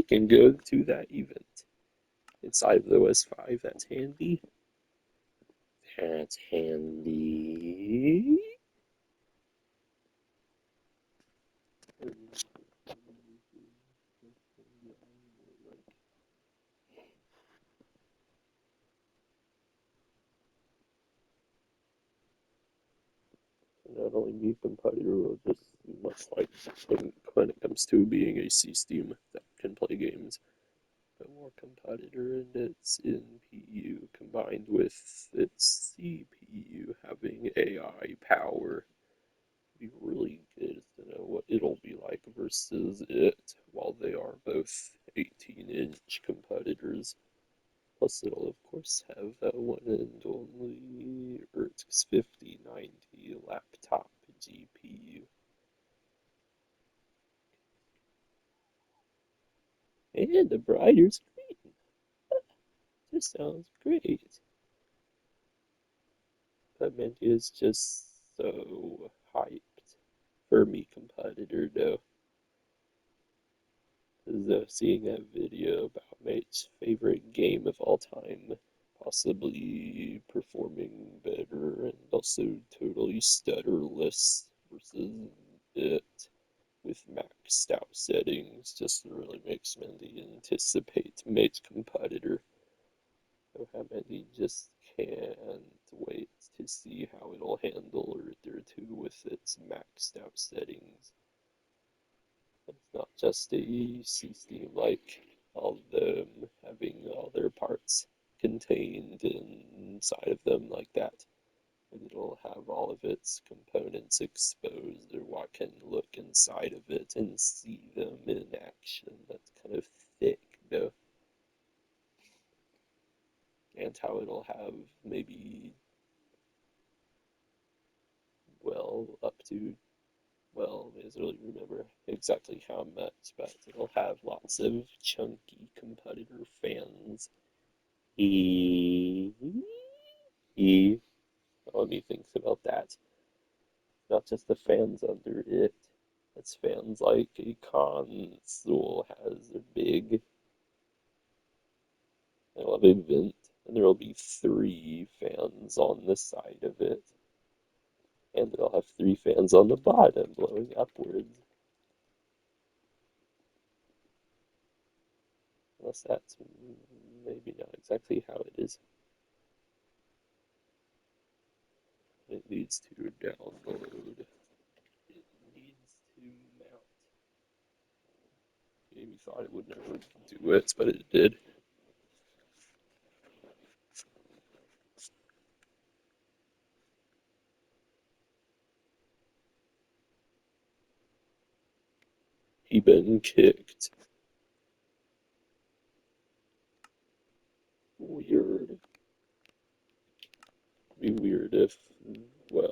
can go to that event inside of the OS5. That's handy. That's handy. Not only me, competitor will just much like when it comes to being a C-Steam that can play games, but more competitor and its NPU combined with its CPU having AI power. Be really good to know what it'll be like versus it while they are both 18-inch competitors. Plus, it'll of course have that one and only RTX 5090 laptop GPU. And a brighter screen. This sounds great. But Minty is just so hyped for me competitor though. Seeing that video about mate's favorite game of all time possibly performing better and also totally stutterless versus it with maxed out settings just really makes Mendy anticipate mate's competitor. So how Mendy just can't wait to see how it'll handle Earther 2 with its maxed out settings. It's not just a C-Steam like all of them having all their parts contained inside of them like that. And it'll have all of its components exposed, or what can look inside of it and see them in action. That's kind of thick, though. And how it'll have maybe, well, up to, well, I don't really remember exactly how much, but it'll have lots of chunky competitor fans. E. E. Let me think about that. Not just the fans under it. It's fans like a console has a big, it'll have a vent, and there'll be three fans on the side of it, and it'll have three fans on the bottom blowing upwards. Unless that's maybe not exactly how it is. It needs to download. It needs to mount. Maybe thought it would never do it, but it did. He been kicked. Weird. Be weird if, well,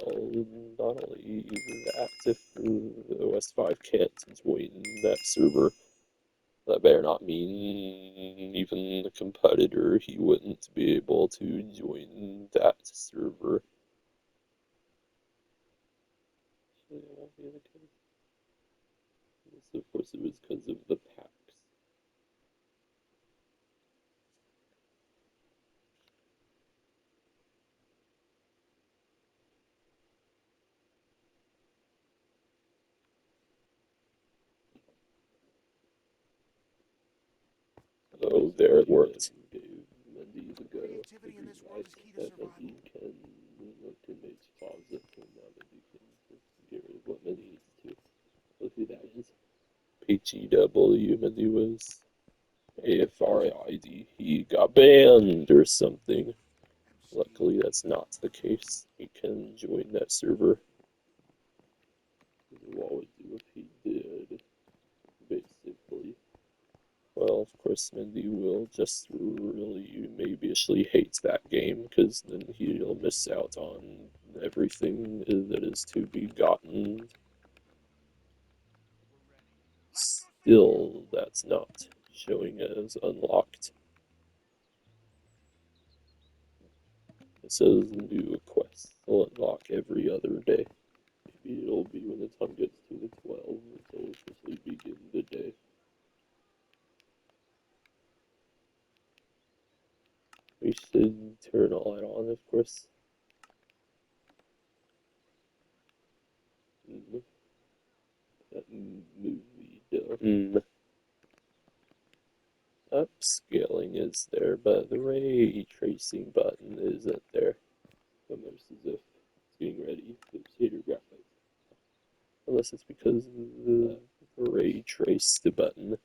not only that, if the OS5 can't join that server, that better not mean even the competitor, he wouldn't be able to join that server. Actually, that won't be the case. Yes, of course, it was because of the packs. Oh, there it worked. Gave Mendy the go. The green light that Mendy can look to make closet, and now Mendy can just get rid of what Mendy needs to. Look who that is. PGW, Mendy was AFRID. He got banned or something. Luckily, that's not the case. He can join that server. What would do if he did, basically? Well, of course, Mindy will just really maybe actually hates that game because then he'll miss out on everything that is to be gotten. Still, that's not showing as unlocked. It says new quests will unlock every other day. Maybe it'll be when the time gets to the 12, it'll officially begin the day. this. That movie done. Upscaling is there, but the ray tracing button isn't there. Almost as if it's getting ready to shader graphics. Unless it's because of the ray trace the button.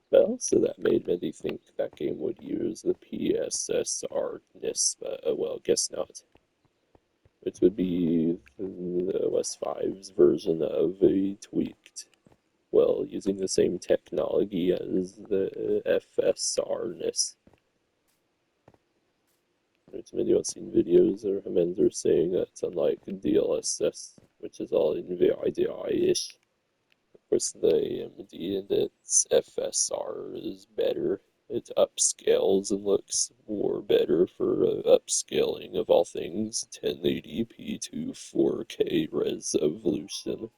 But also that made me think that game would use the PSSR-ness, but well, guess not. Which would be the OS5's version of a tweaked, well, using the same technology as the FSR-ness. Which many have seen videos or Hemender saying that it's unlike DLSS, which is all NVIDIA-ish. Of course, the AMD and its FSR is better. It upscales and looks more better for upscaling of all things 1080p to 4K resolution.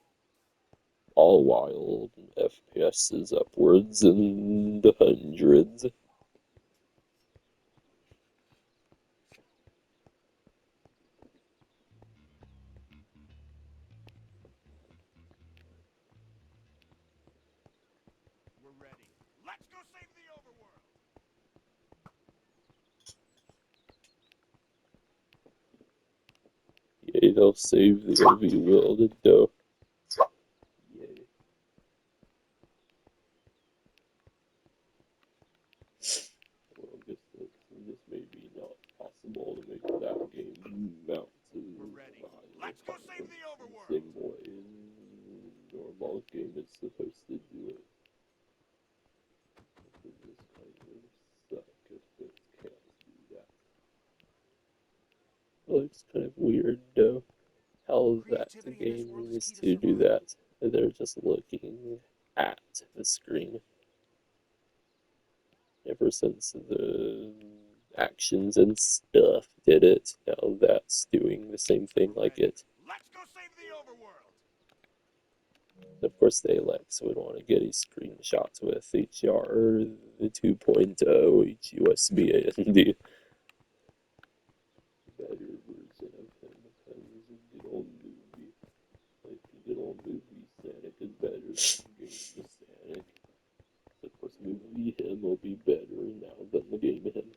All while FPS is upwards in the hundreds. We're ready. Let's go save the overworld! Yay, they'll save the overworld, though. Yay. Well, I guess this may be not possible to make that game mount to We're ready. high Let's go save the overworld! the same way normal game is supposed to do it. This kind of suck if it can't do that. Well, it's kind of weird though how that game is to do that. They're just looking at the screen. Ever since the actions and stuff did it, now that's doing the same thing like it. Let's go save the overworld! Of course, the Alexa would want to get a screenshot with HDR, the 2.0, HUSB, and the better version of him because a good old movie. Like a good old movie, Sonic is better than the game of Sonic. Of course, movie him will be better now than the game him.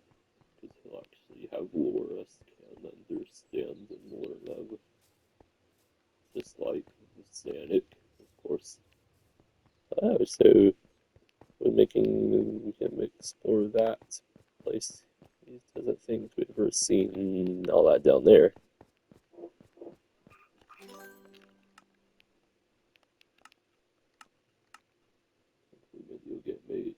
Because he'll actually have lore us can understand and learn of. Just like the Sonic, of course. So when making him explore that place, he doesn't think we've ever seen all that down there. Maybe you'll get mates.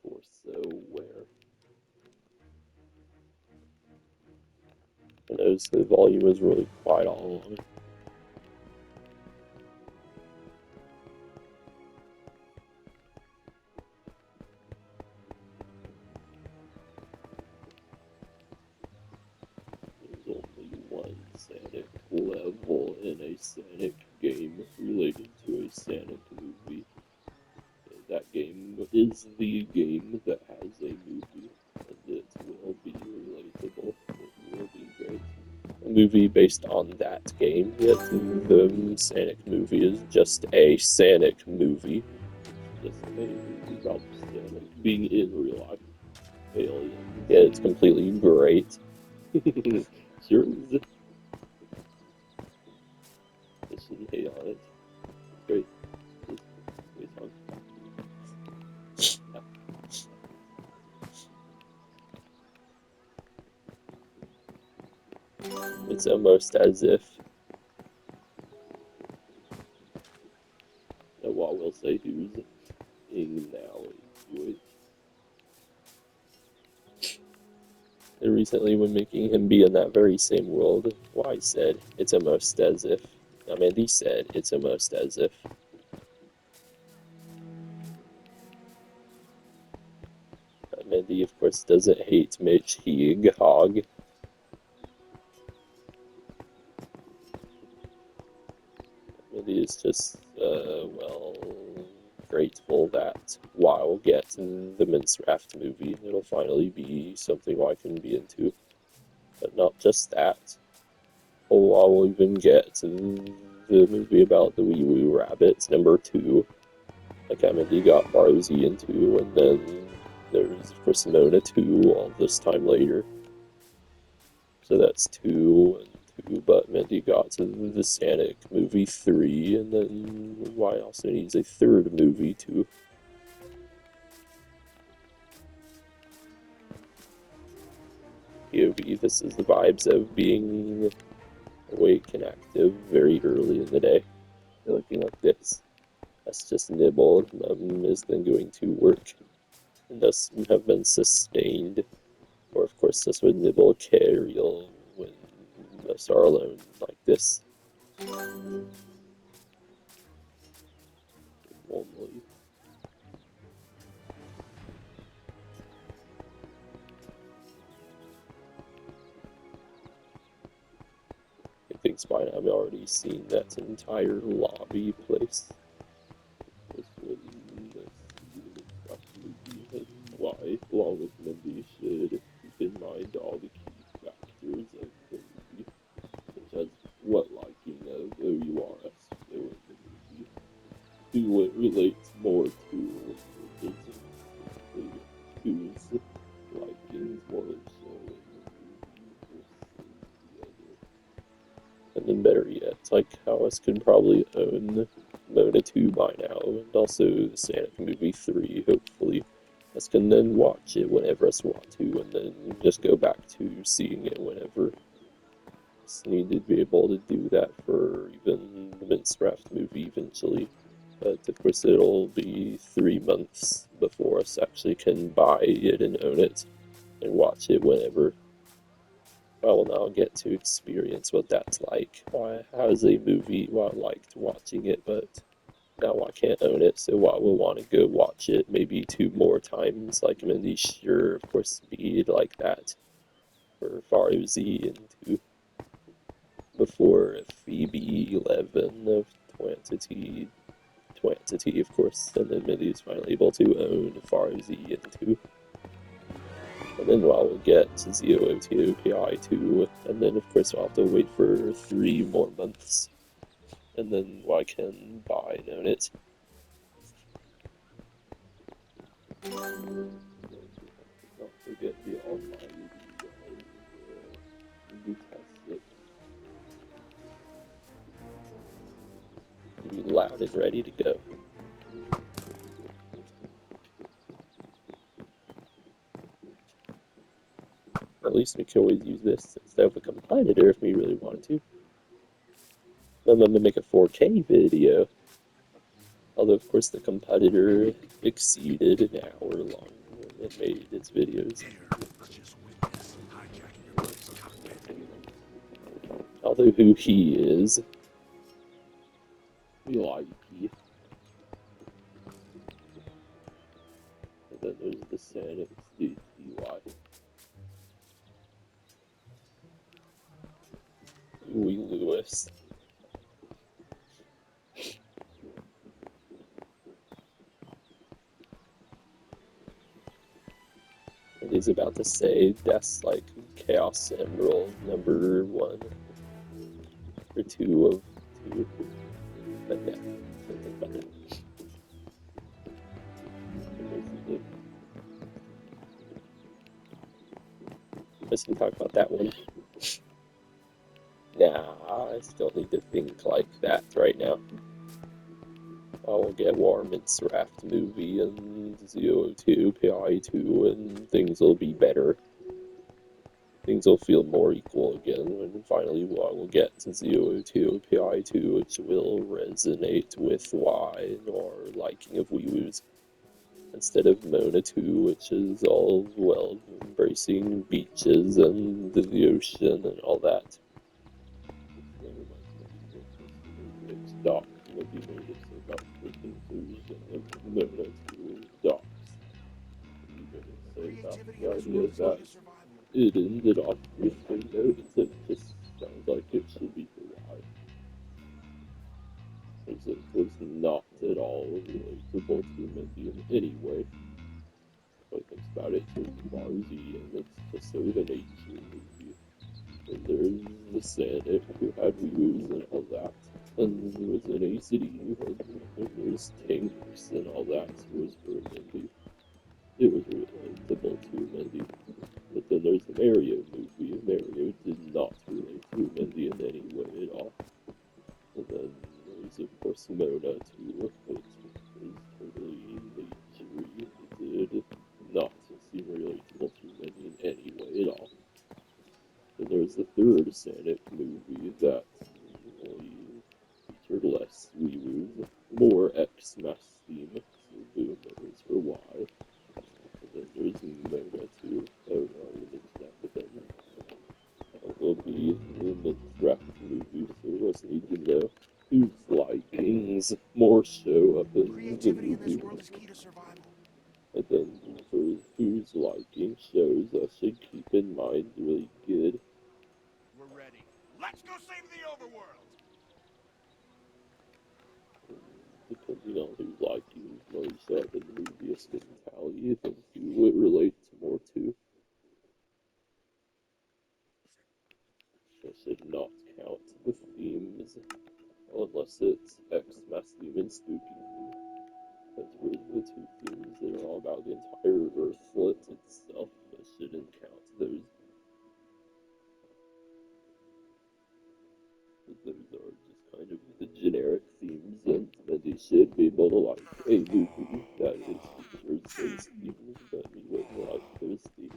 Torso where? I noticed the volume is really quiet all along. There's only one Sonic level in a Sonic game related to a Sonic movie. That game is the game that has a movie, and it will be relatable. It will be great. A movie based on that game, yet the Sonic movie is just a Sonic movie. Just a movie about Sonic being in real life. Aliens. Yeah, it's completely great. Sure is. Just shouldn't hate on it. It's great. It's fun. It's almost as if, what we'll say, who's in now into it. And recently, when making him be in that very same world, Y said, it's almost as if. Mandy said, it's almost as if. Mandy, of course, doesn't hate Mitch Hog. Mandy is just, well, grateful that while we'll get the Minecraft movie, it'll finally be something I can be into. But not just that. Oh, I'll even get the movie about the Wee Woo Rabbits, #2. Like I maybe got Rosie into, and then there's of course Mona 2 all this time later. So that's 2 and 2, but Mindy got to the Sonic movie 3, and then why also needs a third movie too. POV, this is the vibes of being awake and active very early in the day. Looking like this. That's just Nibble. Mum is then going to work and thus have been sustained. Or of course this would Nibble Cariel when most are alone like this. Only. I think by now I've already seen that entire lobby place. Why, along with Mindy, should keep in mind all the key factors of the movie, such as what liking of OURS show in the movie, who it relates more to, is whose likings more so in the movie versus the other. And then better yet, it's like how us could probably own Mona 2 by now, and also the Sonic movie 3, hopefully. Us can then watch it whenever us want to, and then just go back to seeing it whenever. Us need to be able to do that for even the Minecraft movie eventually. But of course it'll be 3 months before us actually can buy it and own it and watch it whenever. I will now get to experience what that's like. As a movie, I liked watching it, but now I can't own it, so I will want to go watch it maybe 2 more times, like Mindy Sure, of course, Speed, like that, for Faruzi, and 2 before Phoebe 11 of Twantity, of course, and then Mindy is finally able to own Faruzi and 2. And then we'll get to ZOOTOPI2, and then of course I'll have to wait for 3 more months. And then I can buy and own it. Don't forget the almighty test it. Be loud and ready to go. At least we can always use this instead of a competitor if we really wanted to. I'm gonna make a 4K video. Although, of course, the competitor exceeded an hour long when it made its videos. Although who he is, we like he. And then there's the Sonic DTY. Huey Lewis. And he's about to say that's like Chaos Emerald #1 or 2 of 2. But yeah, don't think about that. Let's talk about that one. Nah, I still need to think like that right now. I will get Warman's Raft movie and ZO2, PI2, and things will be better. Things will feel more equal again when finally I will get to ZO2, PI2, which will resonate with Y or liking of Wee Woos. Instead of Mona 2, which is all, well, embracing beaches and the ocean and all that. Doc will be made it about the conclusion of Mona 2 Docs. Say about the idea that it ended off with a note that just sounds like it should be for Y. So games, it was not at all relatable to Mindy in any way. If I think about it, it's Barzy, and it's just sort of a nature movie. And there's the Sanic who had Woos and all that. And there was an ACD who had there's tanks and all that who was for Mindy. It was relatable to Mindy. But then there's the Mario movie. Mario did not relate to Mindy in any way at all. And then there's of course Mona too. It was totally naturey. It did not seem relatable to Mindy in any way at all. And there's the third Sonic movie that really featured less Wii more X-Mass theme. So boom, that was for Y. And then there's Mona too. Oh no, I didn't mention that, but then will be in the draft movie, so let's need to know whose likings more show up in the Creativity in this movie. world is key to survival. And then for whose liking shows, I should keep in mind really good. We're ready. Let's go save the overworld! Depending on whose likings more show up in the movie, it's going to tally then who it relates more to. I should not count the themes unless it's Xmas theme and spooky theme. That's really the two themes that are all about the entire Earthlet itself. I shouldn't count those. Those are just kind of the generic themes, and that you should be able to like a movie that is features those themes, but you wouldn't like those themes.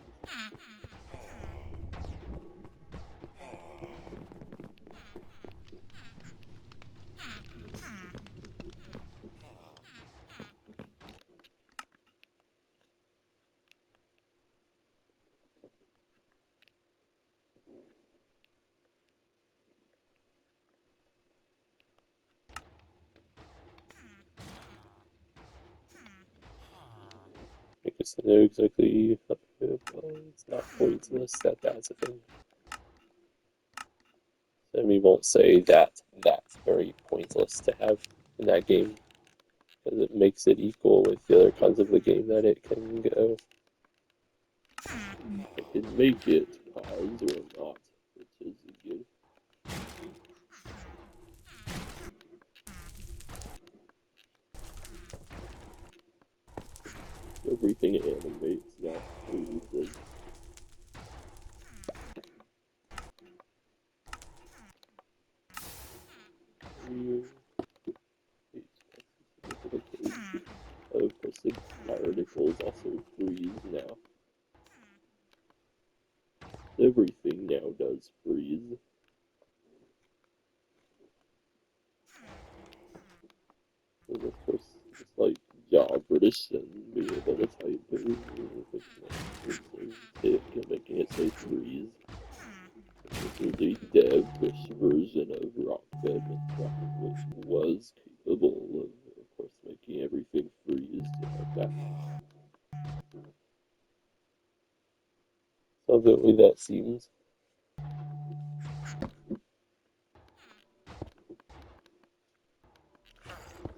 I guess I know exactly how to do it, but it's not pointless that that's a thing. And we won't say that that's very pointless to have in that game, because it makes it equal with the other kinds of the game that it can go. It can make it pause or not, which is good. Everything animates now. Everything. Of course, the particles also freeze now. Everything now does freeze. And of course, just like job British and being able to type it, making it say freeze. This is a dev-ish version of Rockbed, Rockbed was capable of course, making everything freeze like that. So the way that seems.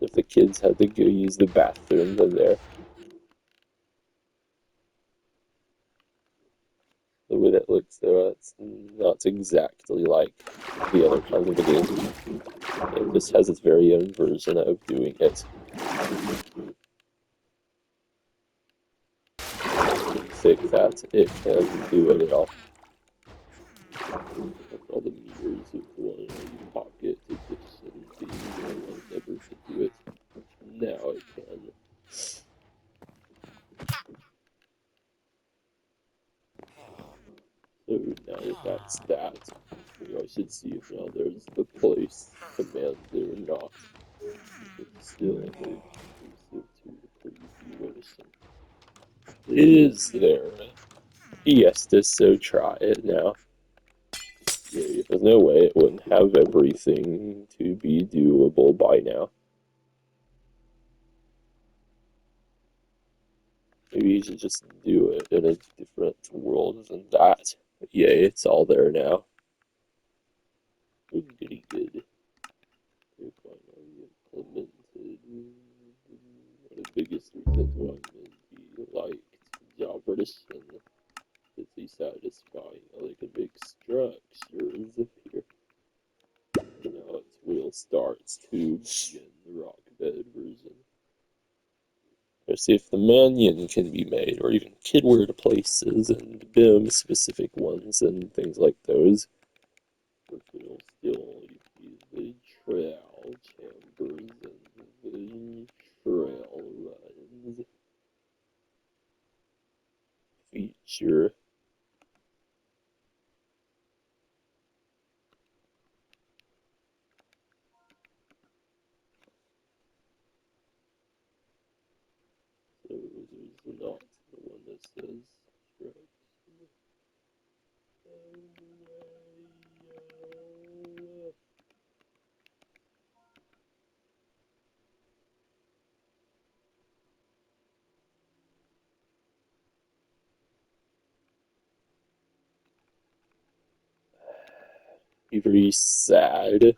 If the kids had to go use the bathroom, then there. The way that looks, though, it's not exactly like the other kinds of the game. It just has its very own version of doing it. Think that it can do it at all. All the meters with one in every pocket, addition, things, and never could do it. Now it can. So now that that's that, I should see if now there's the place command there or not. It's still inclusive to the preview. Is there? Yes, so try it now. Yeah, there's no way it wouldn't have everything to be doable by now. Maybe you should just do it in a different world than that. But yeah, it's all there now. Goody good. most recent one would be like job partition. Busy satisfying how they can make structures appear. Now it will start to begin the rock bed version. Or see if the Mannion can be made, or even Kidward places and BIM specific ones and things like those. But it'll still only be the trail chambers and the trail runs feature. So there's not the one that says structure. Be very sad if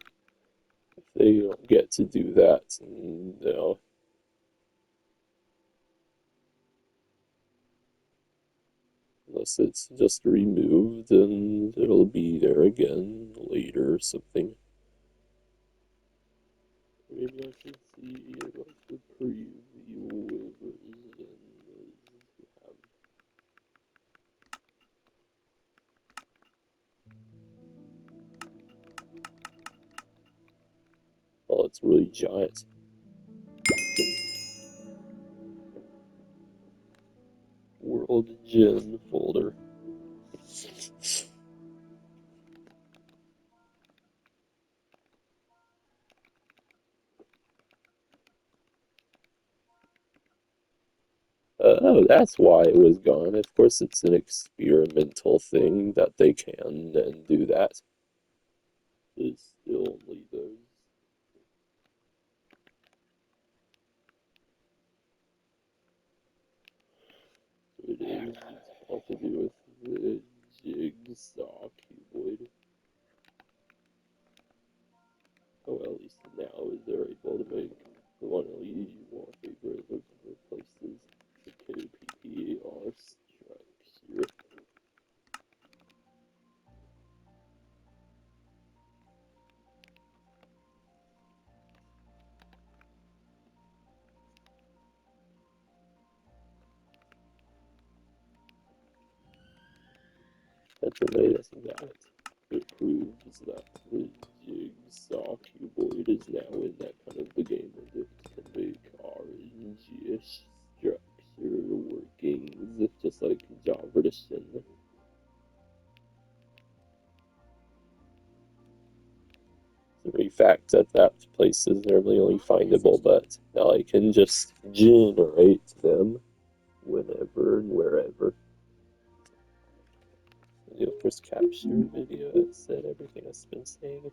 they don't get to do that. No. Unless it's just removed and it'll be there again later or something. Maybe I should see what the preview version have. Oh, it's really giant. World Gen folder. Oh, that's why it was gone. Of course, it's an experimental thing that they can and do that. It's still only those. It is. It's all to do with the jigsaw cuboid. Oh, at least now they're able to make the one LED wallpaper that replaces the KPPR structure. That's the latest that it proves that the jigsaw cuboid is now in that kind of the game of it can make RNG-ish structure workings, just like Java Edition. The fact that that place is normally only findable, but now I can just generate them whenever and wherever. And of course capture video that said everything I've been saying.